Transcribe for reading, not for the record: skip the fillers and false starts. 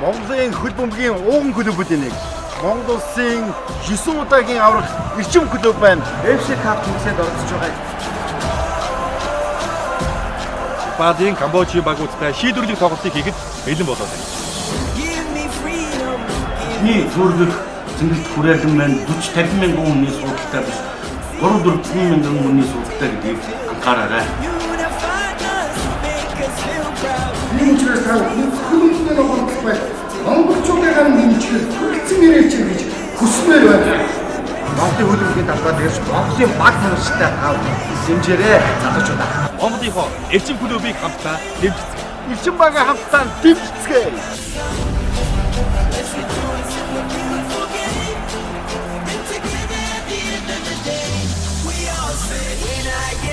Монголын хөл бөмбөгийн ууган клубүүдийн нэг. Монгол улсын 9 удаагийн аврах эрчим клуб байна. FC Cup тэмцээнд оролцож байгаа. Баадын Камбожийн багуудтай шийдвэрлэх тоглолтыг хийхэд бэлэн болоод байна.Ний зөвлөх зингэлт хүрээлэн маань 40-50 мянган хүний суудалтай биш 3-4 мянган хүний суудалтай гэдгийг анхаараарай. Энэ ч гэсэн хүмүүстээ нөхөрлөх бай. Монголчуудын нэмжлэл хүрэлцэн ирээч гэж хүсмээр байна. Монголын хөлбөмбөгийн талбайд ирж Монголын баг танилцтай хав хэмжээрээ залуучуудаа. Монголын эрчим клубыг хамтдаа дэмжицгээе. Эрчим багаа хамтдаа дэмжицгээе.